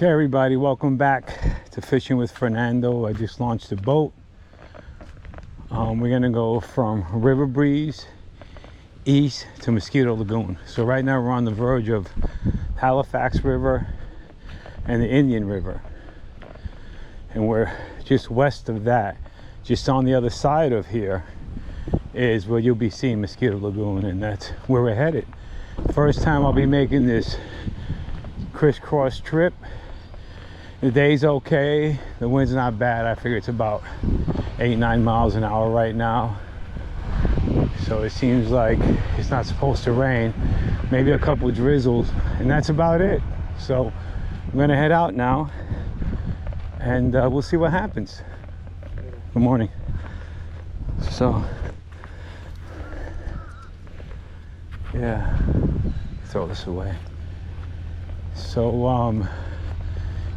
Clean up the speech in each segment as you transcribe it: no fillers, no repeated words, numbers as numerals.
Okay, everybody, welcome back to Fishing with Fernando. I just launched a boat. We're gonna go from River Breeze east to Mosquito Lagoon. So right now we're on the verge of Halifax River and the Indian River, and we're just west of that. Just on the other side of here is where you'll be seeing Mosquito Lagoon, and that's where we're headed. First time I'll be making this crisscross trip. The day's okay, the wind's not bad. I figure it's about 8-9 miles an hour right now, so it seems like it's not supposed to rain. Maybe a couple drizzles, and that's about it. So I'm gonna head out now, and we'll see what happens. Good morning. So yeah, throw this away. So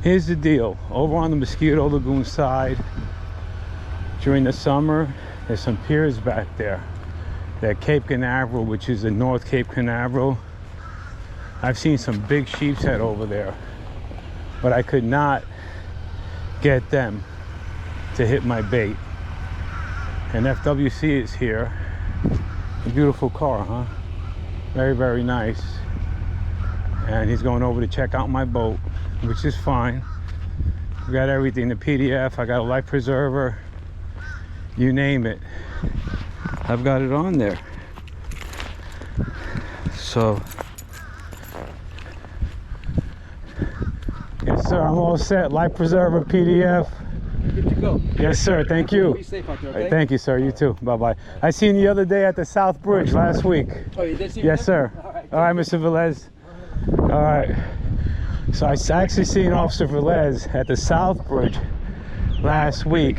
here's the deal. Over on the Mosquito Lagoon side, during the summer, there's some piers back there. That Cape Canaveral, which is the North Cape Canaveral. I've seen some big sheep's head over there, but I could not get them to hit my bait. And FWC is here. A beautiful car, huh? Very, very nice. And he's going over to check out my boat, which is fine. We got everything, the PDF, I got a life preserver, you name it, I've got it on there. So yes sir, I'm all set. Life preserver, PDF. Good to go. Yes sir, thank you. Be safe out there, okay? Thank you sir, you too, bye-bye. I seen you the other day at the South Bridge last week. Oh, you did see me? Yes sir. All right, Mr. Velez. All right. So I actually seen Officer Velez at the South Bridge last week.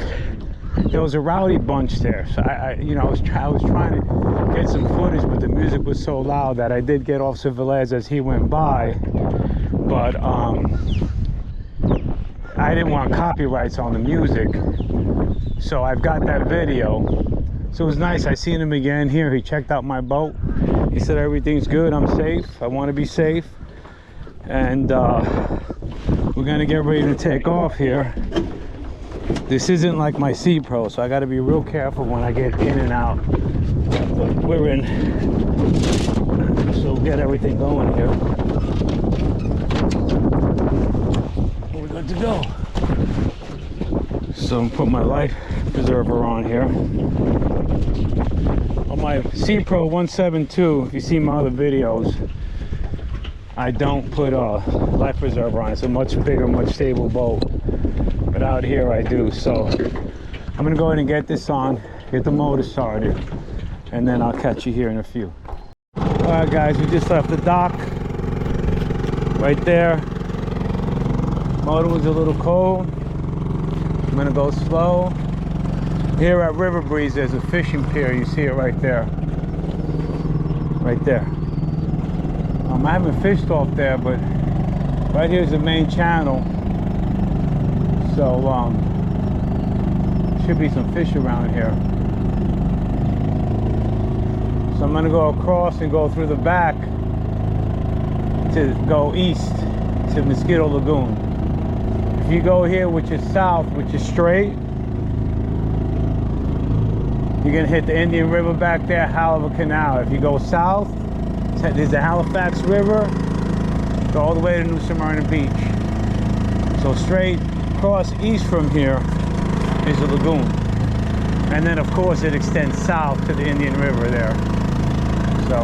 There was a rowdy bunch there. So I was trying to get some footage, but the music was so loud that I did get Officer Velez as he went by. But I didn't want copyrights on the music, so I've got that video. So it was nice. I seen him again here. He checked out my boat. He said everything's good. I'm safe. I want to be safe. And we're gonna get ready to take off here. This isn't like my Sea Pro, so I got to be real careful when I get in and out. But we're in, so we'll get everything going here. We're good to go. So I'm put my life preserver on here. On my Sea Pro 172, if you see my other videos, I don't put a life preserver on. It's a much bigger, much stable boat. But out here I do. So I'm gonna go ahead and get this on, get the motor started, and then I'll catch you here in a few. All right guys, we just left the dock. Right there. Motor was a little cold. I'm gonna go slow. Here at River Breeze, there's a fishing pier. You see it right there. Right there. I haven't fished off there, but right here's the main channel. So should be some fish around here. So I'm gonna go across and go through the back to go east to Mosquito Lagoon. If you go here, which is south, which is straight, you're gonna hit the Indian River back there, Halifax Canal. If you go south, there's the Halifax River, go all the way to New Smyrna Beach. So straight across east from here is the lagoon. And then of course it extends south to the Indian River there. So,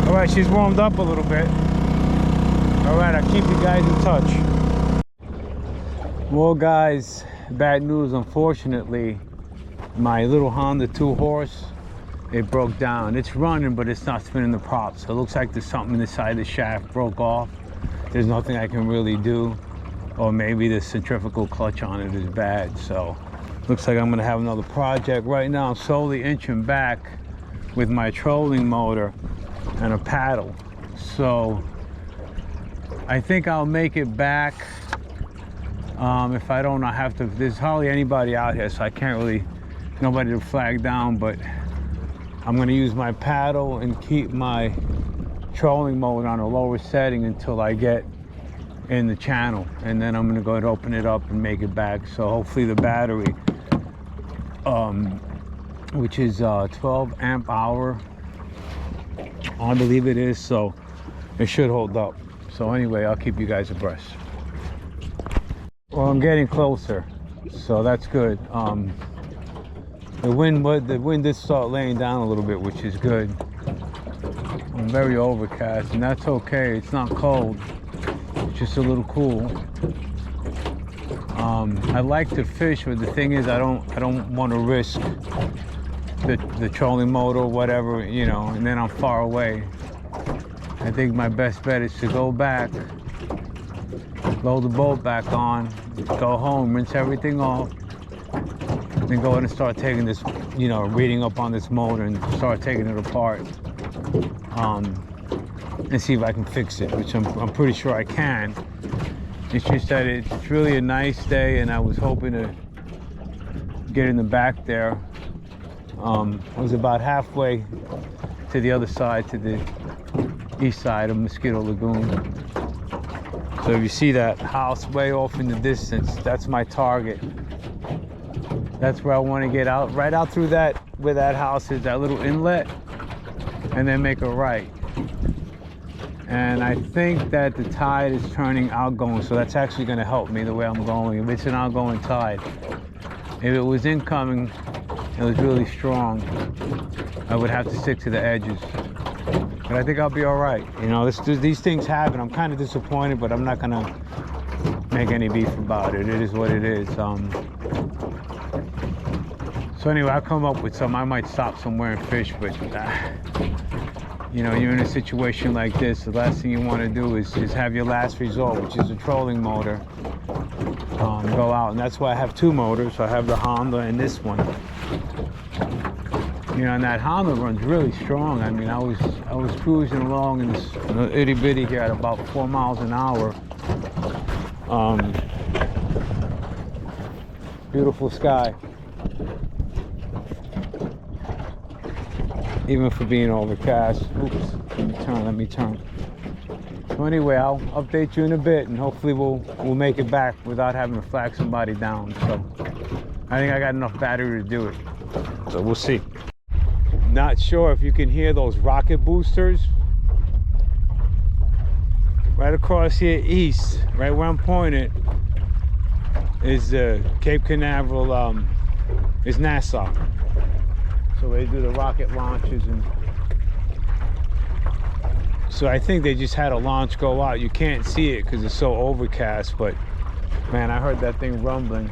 all right, she's warmed up a little bit. All right, I'll keep you guys in touch. Well guys, bad news, unfortunately. My little Honda 2-horse, it broke down. It's running, but it's not spinning the props. So it looks like there's something inside the shaft broke off. There's nothing I can really do. Or maybe the centrifugal clutch on it is bad. So looks like I'm gonna have another project. Right now I'm slowly inching back with my trolling motor and a paddle. So I think I'll make it back. If I don't, I have to, there's hardly anybody out here, so I can't really, nobody to flag down, but I'm going to use my paddle and keep my trolling mode on a lower setting until I get in the channel, and then I'm gonna go and open it up and make it back. So hopefully the battery, which is 12 amp hour, I believe it is, so it should hold up. So anyway, I'll keep you guys abreast. Well, I'm getting closer, so that's good. The wind did start laying down a little bit, which is good. I'm very overcast, and that's okay. It's not cold, it's just a little cool. I like to fish, but the thing is, I don't want to risk the trolling motor or whatever, you know, and then I'm far away. I think my best bet is to go back, load the boat back on, go home, rinse everything off, then go in and start taking this, you know, reading up on this motor and start taking it apart, and see if I can fix it, which I'm pretty sure I can. It's just that it's really a nice day, and I was hoping to get in the back there. I was about halfway to the other side, to the east side of Mosquito Lagoon. So if you see that house way off in the distance, that's my target. That's where I want to get out, right out through that, where that house is, that little inlet, and then make a right. And I think that the tide is turning outgoing, so that's actually going to help me the way I'm going. If it's an outgoing tide, if it was incoming, it was really strong, I would have to stick to the edges. But I think I'll be all right. You know, these things happen. I'm kind of disappointed, but I'm not going to make any beef about it. It is what it is. So anyway, I'll come up with some. I might stop somewhere and fish, but you know, you're in a situation like this, the last thing you want to do is have your last resort, which is a trolling motor, go out. And that's why I have two motors. I have the Honda and this one. You know, and that Honda runs really strong. I mean, I was cruising along in this itty bitty here at about 4 miles an hour. Beautiful sky, even for being overcast. Oops, let me turn. So anyway, I'll update you in a bit, and hopefully we'll make it back without having to flag somebody down. So I think I got enough battery to do it. So we'll see. Not sure if you can hear those rocket boosters. Right across here east, right where I'm pointed, is Cape Canaveral, is Nassau. So they do the rocket launches, and so I think they just had a launch go out. You can't see it because it's so overcast, but man, I heard that thing rumbling.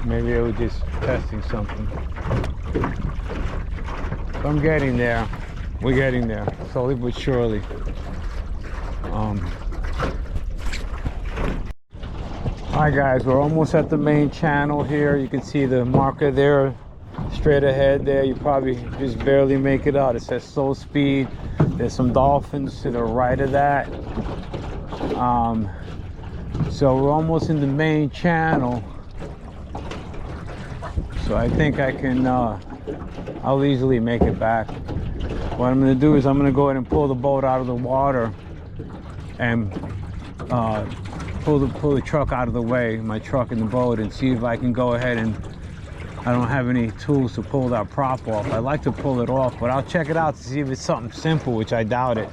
Maybe they were just testing something. So I'm getting there. We're getting there, slowly but surely. Hi guys, we're almost at the main channel here. You can see the marker there, straight ahead there. You probably just barely make it out. It says slow speed. There's some dolphins to the right of that. So we're almost in the main channel. So I think I can, I'll easily make it back. What I'm gonna do is I'm gonna go ahead and pull the boat out of the water and pull the truck out of the way, my truck and the boat, and see if I can go ahead and, I don't have any tools to pull that prop off. I'd like to pull it off, but I'll check it out to see if it's something simple, which I doubt it.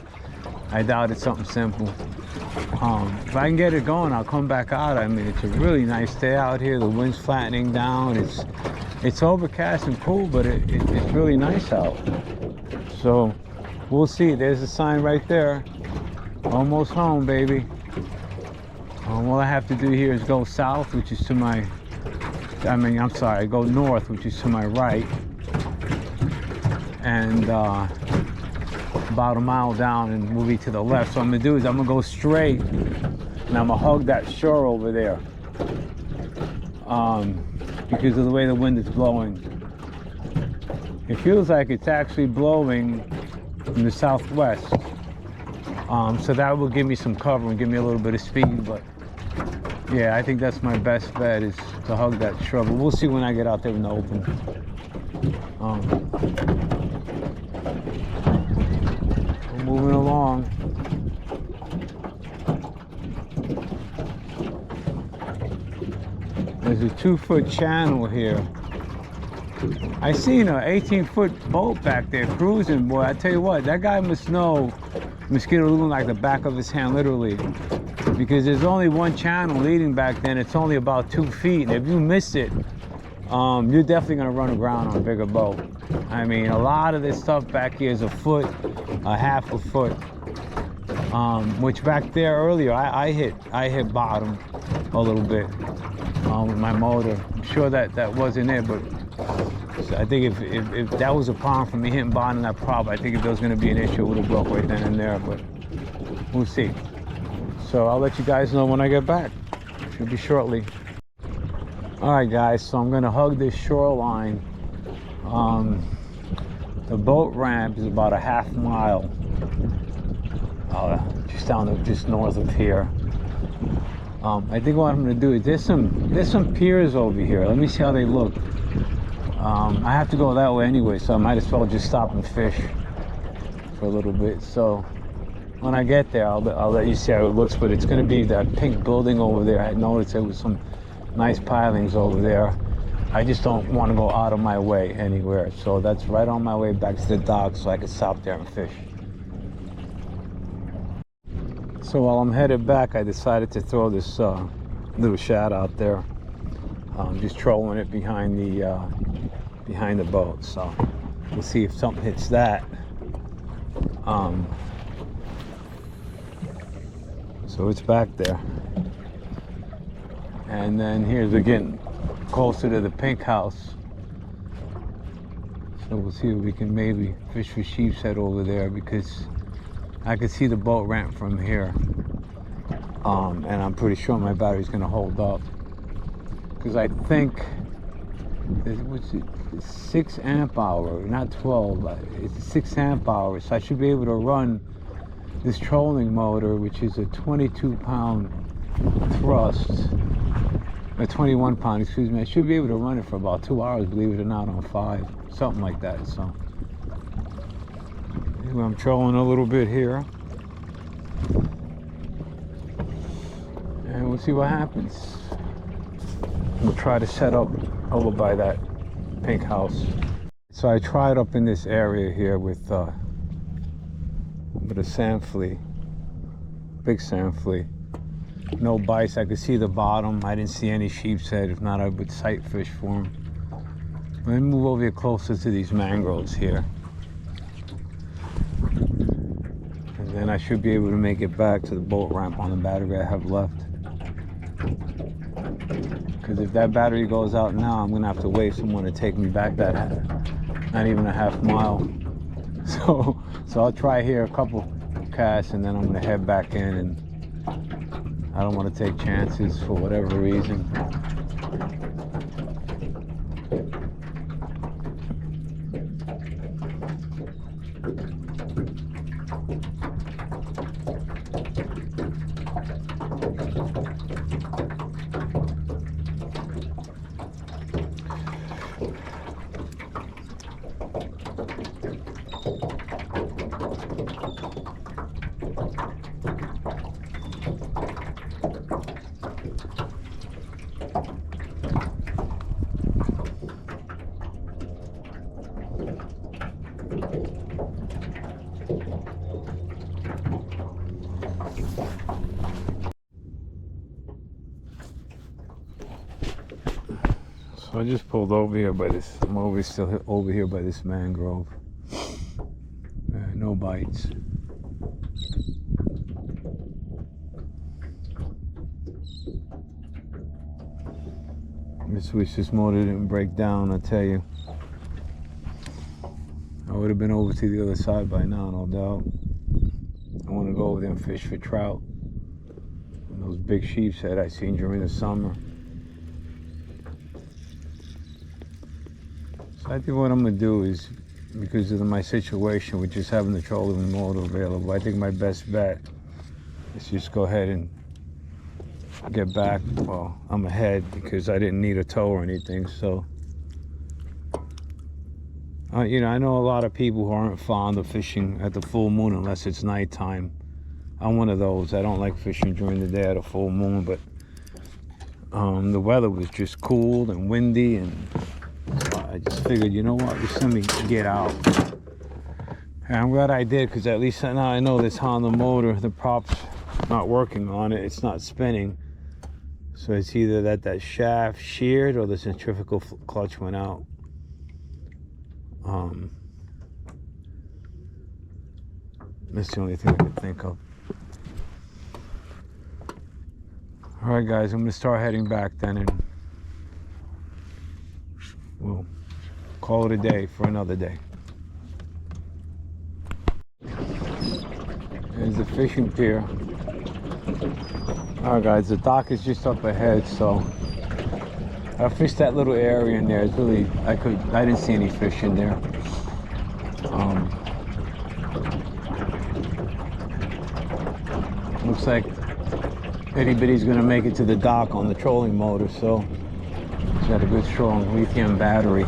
I doubt it's something simple. If I can get it going, I'll come back out. I mean, it's a really nice day out here. The wind's flattening down. It's overcast and cool, but it's really nice out. So we'll see. There's a sign right there. Almost home, baby. All I have to do here is go south, which is to my, I'm sorry, go north, which is to my right. And about a mile down, and we'll be to the left. So what I'm gonna do is I'm gonna go straight, and I'm gonna hug that shore over there. Because of the way the wind is blowing. It feels like it's actually blowing from the southwest. So that will give me some cover and give me a little bit of speed, but yeah, I think that's my best bet, is to hug that shrub. But we'll see when I get out there in the open. There's a 2-foot channel here. I seen a 18-foot boat back there cruising, boy. I tell you what, that guy must know Mosquito Lagoon like the back of his hand, literally. Because there's only one channel leading back then. It's only about 2 feet. And if you miss it, you're definitely gonna run aground on a bigger boat. I mean, a lot of this stuff back here is a foot, a half a foot. Which back there earlier, I hit bottom a little bit with my motor. I'm sure that wasn't it, but I think if that was a problem for me hitting bottom, that problem, I think if there was gonna be an issue, it would have broke right then and there, but we'll see. So I'll let you guys know when I get back. Should be shortly. All right, guys, so I'm gonna hug this shoreline. The boat ramp is about a half mile, just north of here. I think what I'm gonna do is there's some piers over here. Let me see how they look. I have to go that way anyway, so I might as well just stop and fish for a little bit. So when I get there, I'll let you see how it looks, but it's gonna be that pink building over there. I noticed there was some nice pilings over there. I just don't want to go out of my way anywhere. So that's right on my way back to the dock so I can stop there and fish. So while I'm headed back, I decided to throw this little shad out there. Just trolling it behind the boat. So we'll see if something hits that. So it's back there. And then here's again closer to the pink house. So we'll see if we can maybe fish for sheep's head over there, because I can see the boat ramp from here. And I'm pretty sure my battery's gonna hold up. Because I think, what's it, 6 amp hour, not 12, it's 6 amp hours. So I should be able to run this trolling motor, which is a 22-pound thrust, a 21-pound, excuse me. I should be able to run it for about 2 hours, believe it or not, on 5, something like that. So anyway, I'm trolling a little bit here, and we'll see what happens. We'll try to set up over by that pink house. So I tried up in this area here with a sand flea, big sand flea. No bites. I could see the bottom. I didn't see any sheep's head. If not, I would sight fish for them. Let me move over here closer to these mangroves here, and then I should be able to make it back to the boat ramp on the battery I have left. Because if that battery goes out now, I'm gonna have to wait for someone to take me back that not even a half mile. So I'll try here a couple casts, and then I'm gonna head back in, and I don't want to take chances for whatever reason. So I just pulled over here by this. I'm still over here by this mangrove. No bites. Just wish this motor didn't break down, I tell you. I would have been over to the other side by now, no doubt. I want to go over there and fish for trout. And those big sheep's head I seen during the summer. So I think what I'm going to do is, because of my situation with just having the trolling motor available, I think my best bet is just go ahead and get back. Well, I'm ahead because I didn't need a tow or anything. So, you know, I know a lot of people who aren't fond of fishing at the full moon unless it's nighttime. I'm one of those. I don't like fishing during the day at a full moon, but The weather was just cool and windy, and so I just figured, you know what, just let me get out. And I'm glad I did, because at least now I know this Honda motor, the prop's not working on it, it's not spinning. So it's either that shaft sheared or the centrifugal clutch went out. That's the only thing I can think of. Alright guys, I'm going to start heading back then, and we'll call it a day for another day. There's the fishing pier. Alright guys, the dock is just up ahead, so I fished that little area in there. It's really, I didn't see any fish in there. Looks like Itty Bitty's gonna make it to the dock on the trolling motor, so it's got a good strong lithium battery.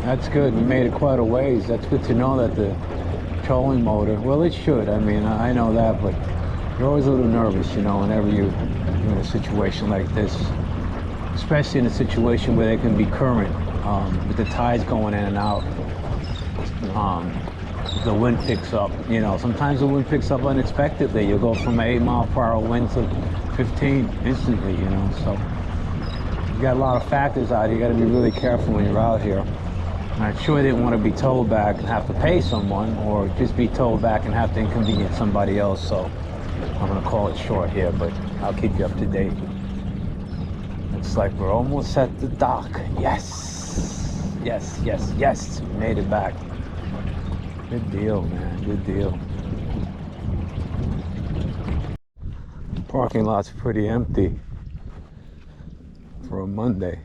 That's good, we made it quite a ways. That's good to know that the trolling motor, well, it should, I mean, I know that, but you're always a little nervous, you know, whenever you're in a situation like this, especially in a situation where there can be current, with the tides going in and out. The wind picks up, you know, sometimes the wind picks up unexpectedly. You'll go from an 8-mile-per-hour wind to 15 instantly, you know, so you got a lot of factors out here. You got to be really careful when you're out here. And I sure didn't want to be towed back and have to pay someone, or just be towed back and have to inconvenience somebody else, so I'm going to call it short here, but I'll keep you up to date. Looks like we're almost at the dock. Yes, yes, yes, yes, we made it back. Good deal, man, good deal. Parking lot's pretty empty for a Monday.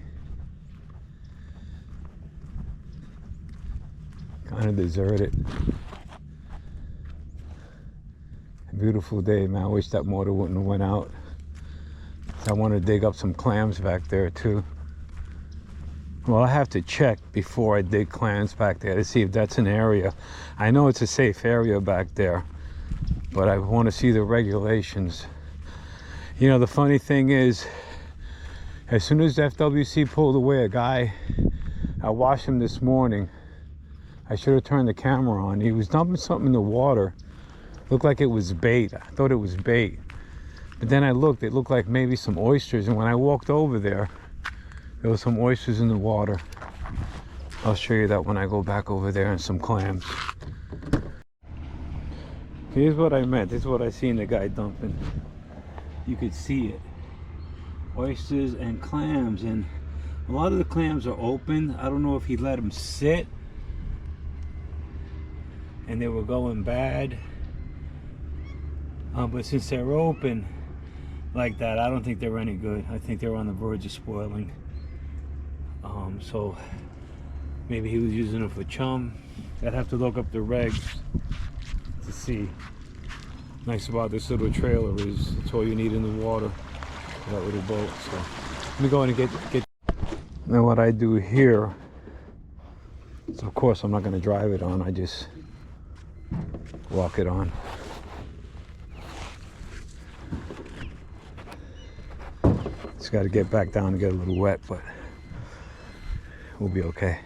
Kind of deserted. Beautiful day, man. I wish that motor wouldn't have went out. I want to dig up some clams back there too. Well, I have to check before I dig clams back there to see if that's an area. I know it's a safe area back there, but I want to see the regulations. You know, the funny thing is, as soon as FWC pulled away, a guy, I watched him this morning. I should have turned the camera on. He was dumping something in the water. Looked like it was bait. I thought it was bait. But then I looked, it looked like maybe some oysters. And when I walked over there, there was some oysters in the water. I'll show you that when I go back over there, and some clams. Here's what I meant. This is what I seen the guy dumping. You could see it. Oysters and clams. And a lot of the clams are open. I don't know if he let them sit and they were going bad. But since they're open like that, I don't think they're any good. I think they're on the verge of spoiling. So maybe he was using them for chum. I'd have to look up the regs to see. Nice about this little trailer is it's all you need in the water for that little boat. So let me go in and get. Now what I do here, so of course I'm not going to drive it on. I just walk it on. Just got to get back down and get a little wet, but we'll be okay.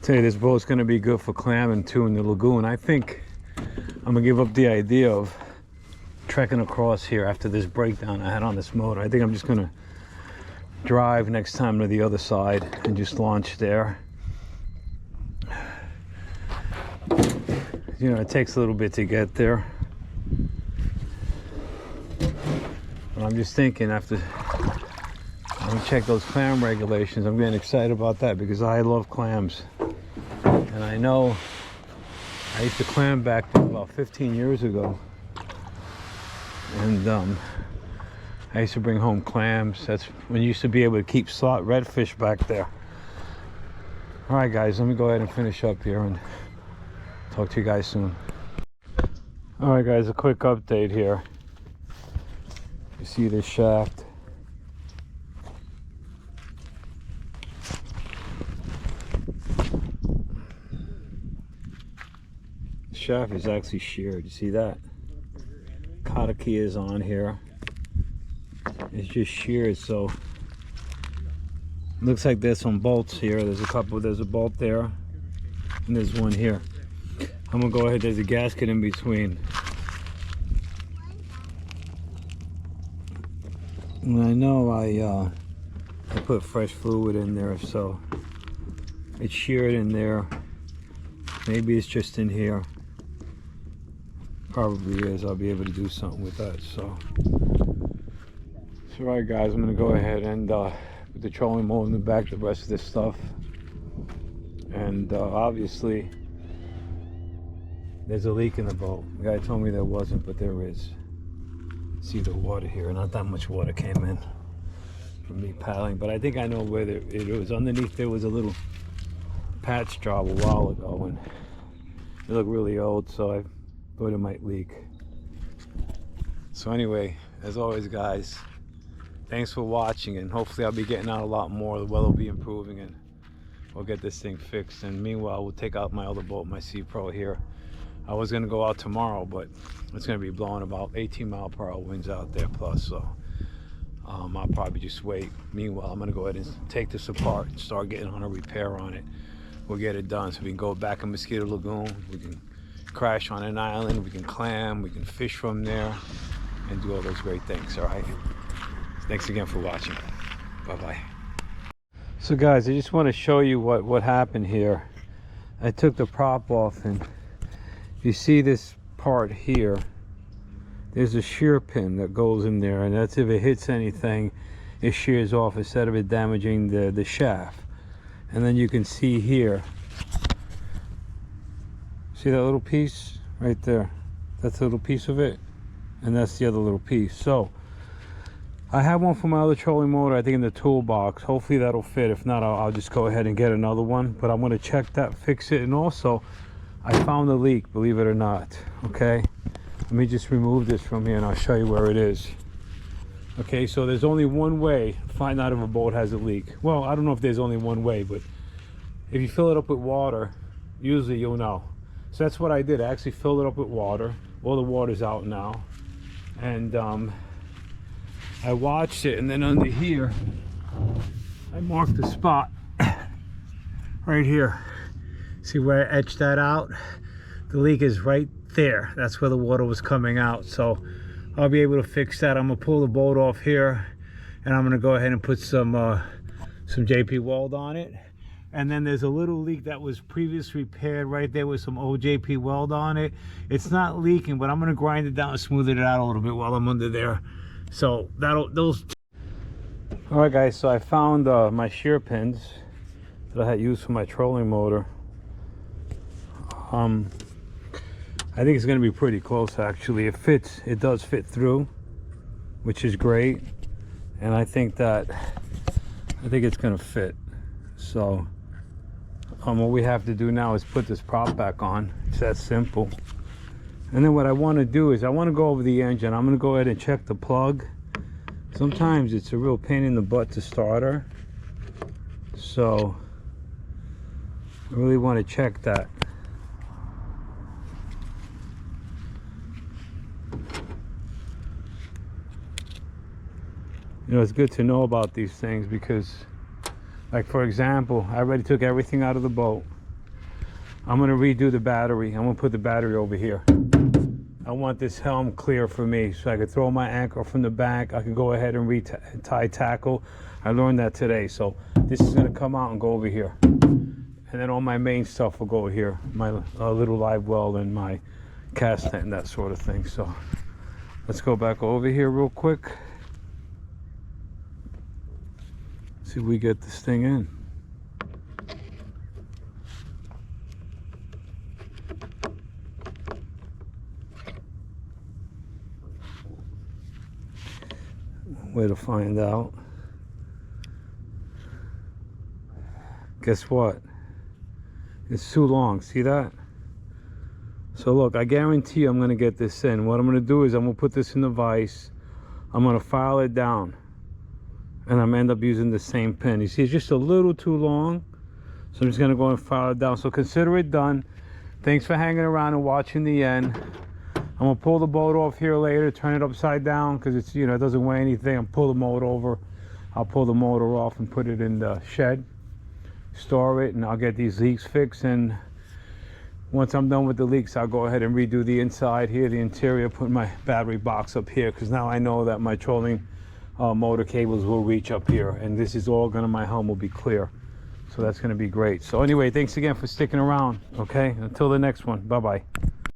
Tell you, this boat's going to be good for clamming too in the lagoon. I think I'm going to give up the idea of trekking across here after this breakdown I had on this motor. I think I'm just going to drive next time to the other side and just launch there. You know, it takes a little bit to get there. But I'm just thinking, after I'm gonna check those clam regulations, I'm getting excited about that because I love clams. And I know I used to clam back about 15 years ago. And I used to bring home clams. That's when you used to be able to keep slot redfish back there. All right, guys, let me go ahead and finish up here and talk to you guys soon. All right, guys, a quick update here. You see this shaft? The shaft is actually sheared. You see that? Cotta key is on here. It's just sheared, so looks like there's some bolts here. There's a bolt there, and there's one here. I'm gonna go ahead, there's a gasket in between. And I know I put fresh fluid in there, so it's sheared in there. Maybe it's just in here. Probably is. I'll be able to do something with that. So alright guys, I'm gonna go ahead and put the trolling motor in the back, the rest of this stuff. And obviously there's a leak in the boat. The guy told me there wasn't, but there is. See the water here, not that much water came in from me paddling, but I think I know where it was. Underneath there was a little patch job a while ago, and it looked really old, so I thought it might leak. So anyway, as always guys, thanks for watching, and hopefully I'll be getting out a lot more. The weather will be improving and we'll get this thing fixed. And meanwhile, we'll take out my other boat, my Sea Pro here. I was gonna go out tomorrow, but it's gonna be blowing about 18-mile-per-hour winds out there plus, so I'll probably just wait. Meanwhile, I'm gonna go ahead and take this apart and start getting on a repair on it. We'll get it done so we can go back in Mosquito Lagoon. We can crash on an island, we can clam, we can fish from there, and do all those great things. All right, thanks again for watching. Bye-bye. So guys, I just want to show you what happened here. I took the prop off, and you see this part here, there's a shear pin that goes in there, and that's if it hits anything, it shears off instead of it damaging the shaft. And then you can see here, see that little piece right there? That's a little piece of it, and that's the other little piece. So I have one for my other trolling motor, I think in the toolbox. Hopefully that'll fit. If not, I'll just go ahead and get another one. But I'm going to check that, fix it. And also, I found a leak, believe it or not. Okay, let me just remove this from here and I'll show you where it is. Okay, so there's only one way to find out if a boat has a leak. Well, I don't know if there's only one way, but if you fill it up with water, usually you'll know. So that's what I did. I actually filled it up with water. All the water's out now. And I watched it, and then under here, I marked the spot right here. See where I etched that out? The leak is right there. That's where the water was coming out. So I'll be able to fix that. I'm gonna pull the boat off here, and I'm gonna go ahead and put some JP weld on it. And then there's a little leak that was previously repaired right there with some old JP weld on it. It's not leaking, but I'm gonna grind it down and smooth it out a little bit while I'm under there. So those. All right guys, so I found my shear pins that I had used for my trolling motor. I think it's gonna be pretty close actually. It fits, it does fit through, which is great. And I think it's gonna fit. So what we have to do now is put this prop back on. It's that simple. And then what I want to do is I want to go over the engine. I'm going to go ahead and check the plug. Sometimes it's a real pain in the butt to start her, so I really want to check that. You know, it's good to know about these things because, like for example, I already took everything out of the boat. I'm going to redo the battery. I'm going to put the battery over here. I want this helm clear for me so I could throw my anchor from the back. I can go ahead and tie tackle. I learned that today. So this is going to come out and go over here. And then all my main stuff will go here. My little live well and my cast net and that sort of thing. So let's go back over here real quick. See if we get this thing in. Way to find out. Guess what? It's too long. See that? So look, I guarantee I'm gonna get this in. What I'm gonna do is I'm gonna put this in the vise. I'm gonna file it down, and I'm gonna end up using the same pin. You see, it's just a little too long, so I'm just gonna go and file it down. So consider it done. Thanks for hanging around and watching the end. I'm gonna pull the boat off here later, turn it upside down because it's, you know, it doesn't weigh anything. I'll pull the motor over. I'll pull the motor off and put it in the shed, store it, and I'll get these leaks fixed. And once I'm done with the leaks, I'll go ahead and redo the inside here, the interior, put my battery box up here, because now I know that my trolling motor cables will reach up here, and this is all gonna, my helm will be clear. So that's gonna be great. So anyway, thanks again for sticking around, okay? Until the next one, bye-bye.